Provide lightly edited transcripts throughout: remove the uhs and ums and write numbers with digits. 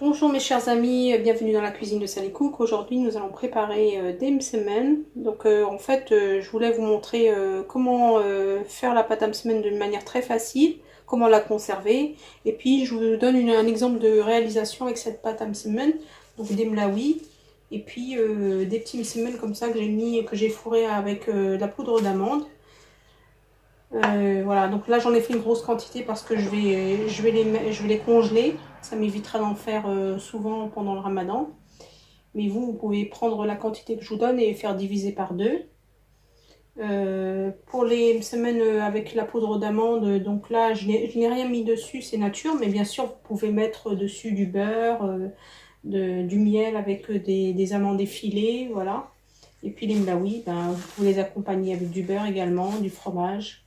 Bonjour mes chers amis, bienvenue dans la cuisine de Sally Cook. Aujourd'hui nous allons préparer des msemen. Donc je voulais vous montrer comment faire la pâte à msemen d'une manière très facile, comment la conserver. Et puis je vous donne un exemple de réalisation avec cette pâte à msemen, donc des mlaoui. Et puis des petits msemen comme ça que j'ai fourré avec de la poudre d'amande. Voilà, donc là j'en ai fait une grosse quantité parce que je vais les congeler. Ça m'évitera d'en faire souvent pendant le ramadan. Mais vous pouvez prendre la quantité que je vous donne et faire diviser par deux. Pour les semaines avec la poudre d'amande, donc là je n'ai rien mis dessus, c'est nature. Mais bien sûr vous pouvez mettre dessus du beurre, du miel avec des amandes effilées, voilà. Et puis les mlaoui, vous pouvez les accompagner avec du beurre également, du fromage.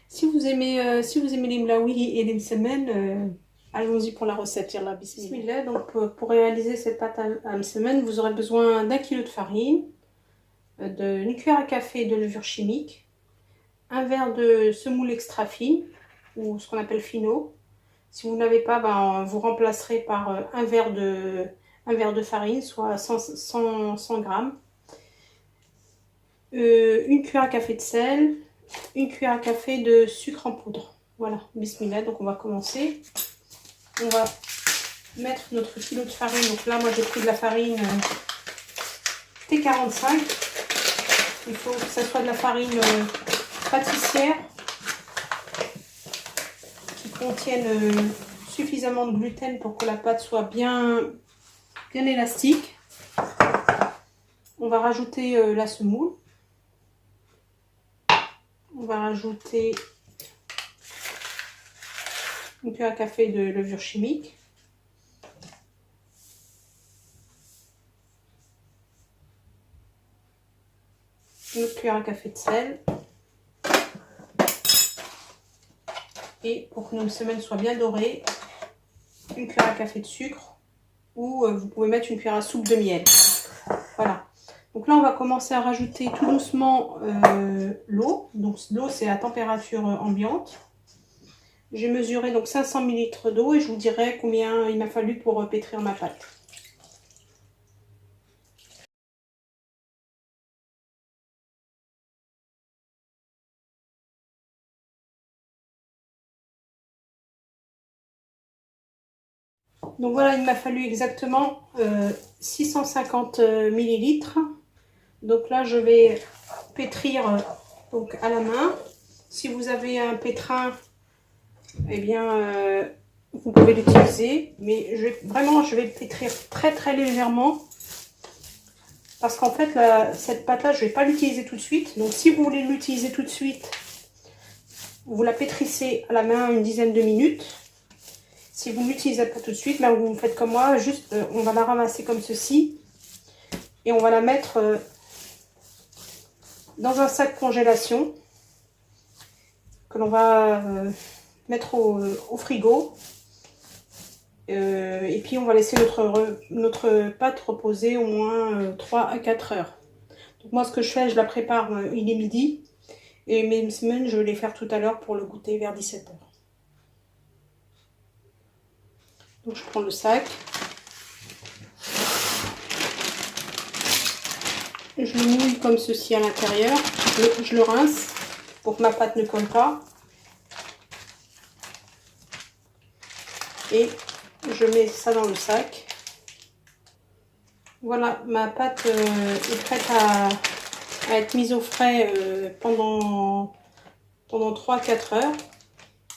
Si vous aimez les mlaoui et les msemen, allons-y pour la recette. Yallah, bismillah. Donc pour réaliser cette pâte à msemen, vous aurez besoin d'1 kg de farine, d'une cuillère à café de levure chimique, un verre de semoule extra fine, ou ce qu'on appelle fino. Si vous n'avez pas, vous remplacerez par un verre de farine, soit 100 grammes, une cuillère à café de sel, une cuillère à café de sucre en poudre. Voilà, bismillah. Donc on va commencer. On va mettre notre kilo de farine. Donc là moi j'ai pris de la farine T45. Il faut que ça soit de la farine pâtissière qui contienne suffisamment de gluten pour que la pâte soit bien élastique. On va rajouter la semoule. On va rajouter une cuillère à café de levure chimique. Une autre cuillère à café de sel. Et pour que nos msemen soient bien dorés, une cuillère à café de sucre, ou vous pouvez mettre une cuillère à soupe de miel. Voilà. Donc là on va commencer à rajouter tout doucement l'eau. Donc l'eau c'est à température ambiante. J'ai mesuré donc 500 ml d'eau et je vous dirai combien il m'a fallu pour pétrir ma pâte. Donc voilà, il m'a fallu exactement 650 ml. Donc là je vais pétrir donc à la main. Si vous avez un pétrin, eh bien vous pouvez l'utiliser, mais je vais pétrir très très légèrement parce qu'en fait cette pâte là je vais pas l'utiliser tout de suite. Donc si vous voulez l'utiliser tout de suite, vous la pétrissez à la main une dizaine de minutes. Si vous ne l'utilisez pas tout de suite, vous faites comme moi, juste on va la ramasser comme ceci et on va la mettre dans un sac congélation que l'on va mettre au frigo. Et puis on va laisser notre pâte reposer au moins 3 à 4 heures. Donc moi ce que je fais, je la prépare, il est midi. Et mes msemen, je vais les faire tout à l'heure pour le goûter vers 17 heures. Donc je prends le sac. Je le mouille comme ceci à l'intérieur. Je le rince pour que ma pâte ne colle pas. Et je mets ça dans le sac. Voilà, ma pâte est prête à être mise au frais pendant 3-4 heures.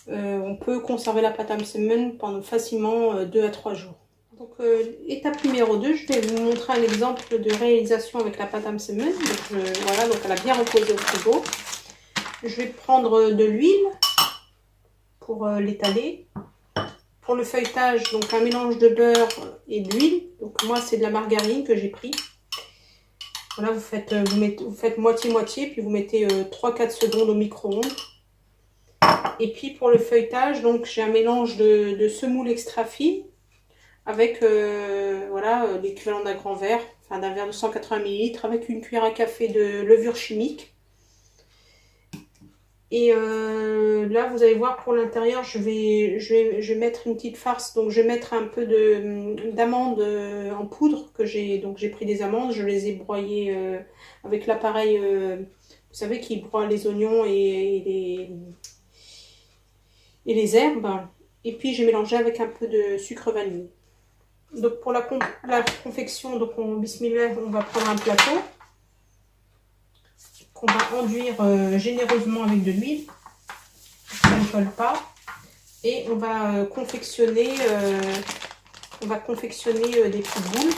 On peut conserver la pâte à msemen pendant facilement 2 à 3 jours. Donc étape numéro 2, je vais vous montrer un exemple de réalisation avec la pâte à msemen. Voilà, donc elle a bien reposé au frigo. Je vais prendre de l'huile pour l'étaler. Pour le feuilletage, donc un mélange de beurre et d'huile. Donc moi c'est de la margarine que j'ai pris. Voilà, vous faites moitié-moitié, puis vous mettez 3-4 secondes au micro-ondes. Et puis pour le feuilletage, donc j'ai un mélange de semoule extra fine avec voilà, l'équivalent d'un grand verre, enfin d'un verre de 180 ml, avec une cuillère à café de levure chimique. Et là, vous allez voir pour l'intérieur, je vais mettre une petite farce. Donc, je vais mettre un peu d'amandes en poudre que j'ai. Donc, j'ai pris des amandes, je les ai broyées avec l'appareil, vous savez, qui broie les oignons et les herbes. Et puis, j'ai mélangé avec un peu de sucre vanille. Donc, pour la confection, donc bismillah, on va prendre un plateau qu'on va enduire généreusement avec de l'huile. Ça ne colle pas. Et on va confectionner, des petites boules.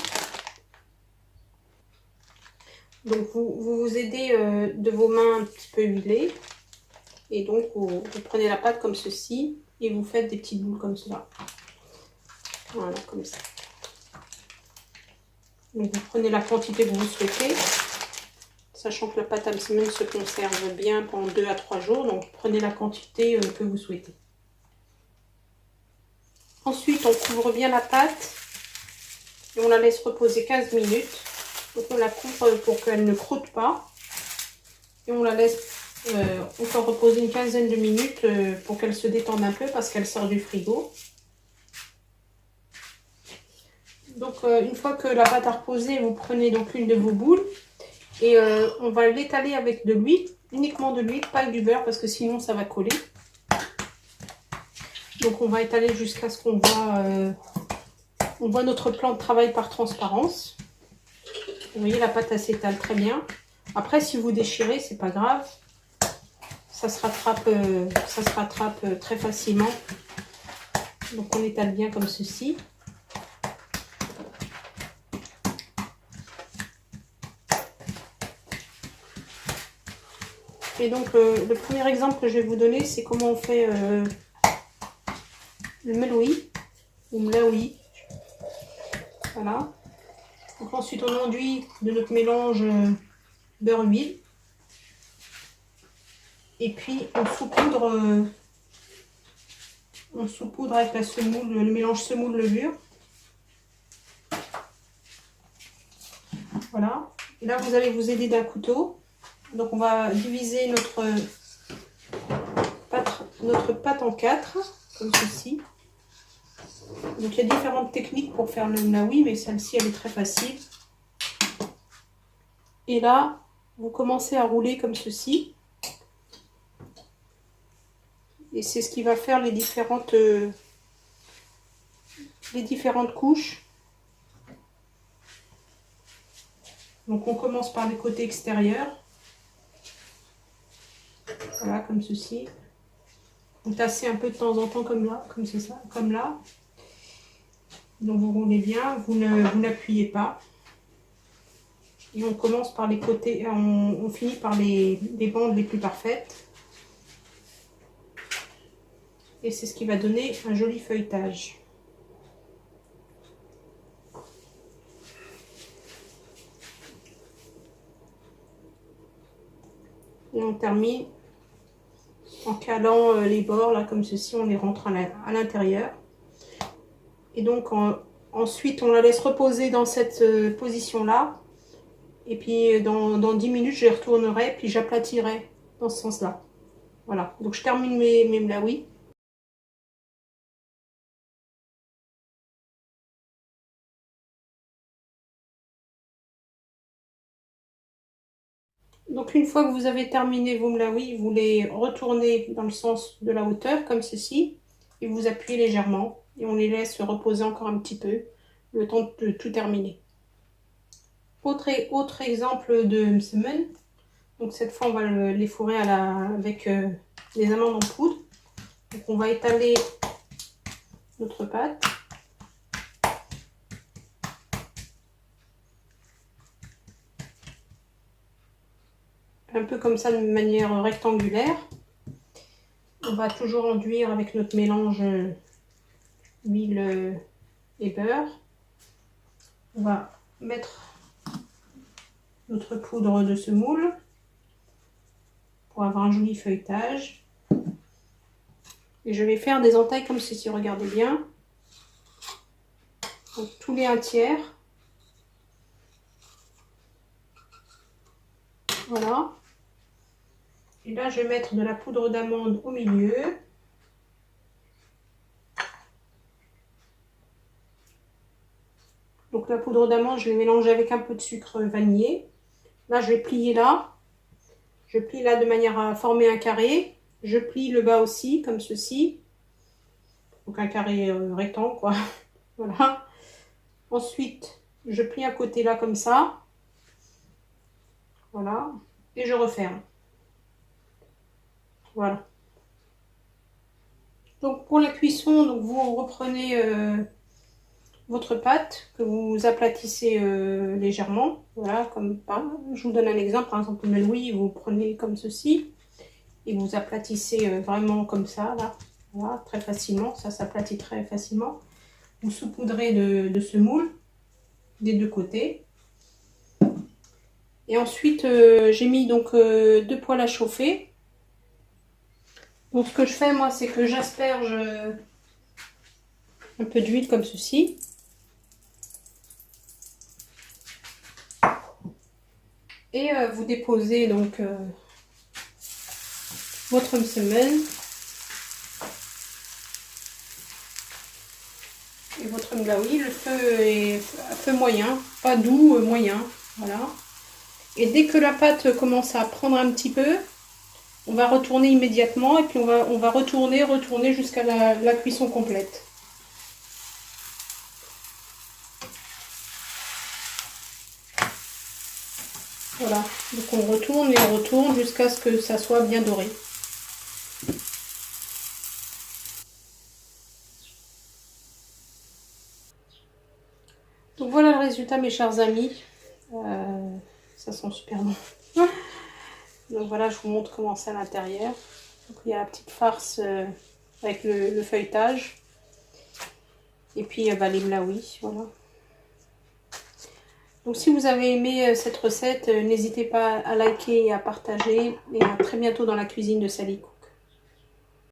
Donc vous aidez de vos mains un petit peu huilées. Et donc vous prenez la pâte comme ceci et vous faites des petites boules comme cela. Voilà, comme ça. Donc vous prenez la quantité que vous souhaitez. Sachant que la pâte à semen se conserve bien pendant 2 à 3 jours. Donc prenez la quantité que vous souhaitez. Ensuite, on couvre bien la pâte et on la laisse reposer 15 minutes. Donc on la couvre pour qu'elle ne croûte pas. Et on la laisse encore reposer une quinzaine de minutes pour qu'elle se détende un peu parce qu'elle sort du frigo. Donc une fois que la pâte a reposé, vous prenez donc une de vos boules et on va l'étaler avec de l'huile, uniquement de l'huile, pas avec du beurre parce que sinon ça va coller. Donc on va étaler jusqu'à ce qu'on voit notre plan de travail par transparence. Vous voyez, la pâte elle s'étale très bien. Après, si vous déchirez, c'est pas grave. Ça se rattrape très facilement. Donc on étale bien comme ceci. Et donc le premier exemple que je vais vous donner, c'est comment on fait le meloui ou mlaoui. Voilà. Donc ensuite on enduit de notre mélange beurre-huile. Et puis on saupoudre avec la semoule, le mélange semoule-levure. Voilà. Et là vous allez vous aider d'un couteau. Donc on va diviser notre pâte en 4, comme ceci. Donc il y a différentes techniques pour faire le mlaoui, mais celle-ci elle est très facile. Et là, vous commencez à rouler comme ceci. Et c'est ce qui va faire les différentes couches. Donc on commence par les côtés extérieurs. Voilà, comme ceci. Vous tassez un peu de temps en temps comme là, comme c'est ça, comme là. Donc vous roulez bien, vous n'appuyez pas. Et on commence par les côtés, on finit par les bandes les plus parfaites. Et c'est ce qui va donner un joli feuilletage. Et on termine en calant les bords, là, comme ceci, on les rentre à l'intérieur. Et donc, ensuite, on la laisse reposer dans cette position-là. Et puis, dans 10 minutes, je les retournerai, puis j'aplatirai dans ce sens-là. Voilà, donc je termine mes mlaoui. Donc, une fois que vous avez terminé vos mlaoui, vous les retournez dans le sens de la hauteur, comme ceci. Et vous appuyez légèrement. Et on les laisse reposer encore un petit peu, le temps de tout terminer. Autre exemple de msemen. Donc cette fois, on va les fourrer avec les amandes en poudre. Donc on va étaler notre pâte. Un peu comme ça, de manière rectangulaire. On va toujours enduire avec notre mélange huile et beurre. On va mettre notre poudre de semoule pour avoir un joli feuilletage. Et je vais faire des entailles comme ceci, regardez bien. Donc tous les 1/3. Voilà. Et Et là, je vais mettre de la poudre d'amande au milieu. Donc la poudre d'amande, je vais mélanger avec un peu de sucre vanillé. Là, je vais plier là. Je plie là de manière à former un carré. Je plie le bas aussi, comme ceci. Donc un carré rectangle, quoi. Voilà. Ensuite, je plie un côté là, comme ça. Voilà. Et je referme. Voilà. Donc pour la cuisson, donc vous reprenez votre pâte que vous aplatissez légèrement. Voilà, comme pas. Je vous donne un exemple. Par exemple, le Louis, vous prenez comme ceci. Et vous aplatissez vraiment comme ça, là. Voilà, très facilement. Ça s'aplatit très facilement. Vous saupoudrez de semoule des deux côtés. Et ensuite, j'ai mis donc 2 poêles à chauffer. Donc ce que je fais, moi, c'est que j'asperge un peu d'huile comme ceci. Et vous déposez donc votre msemen et votre mlaoui. Le feu est à feu moyen, pas doux, moyen. Voilà. Et dès que la pâte commence à prendre un petit peu, on va retourner immédiatement et puis on va retourner jusqu'à la cuisson complète. Voilà, donc on retourne et on retourne jusqu'à ce que ça soit bien doré. Donc voilà le résultat, mes chers amis. Ça sent super bon. Donc voilà, je vous montre comment c'est à l'intérieur. Donc il y a la petite farce avec le feuilletage. Et puis les mlaoui, voilà. Donc si vous avez aimé cette recette, n'hésitez pas à liker et à partager. Et à très bientôt dans la cuisine de Salico.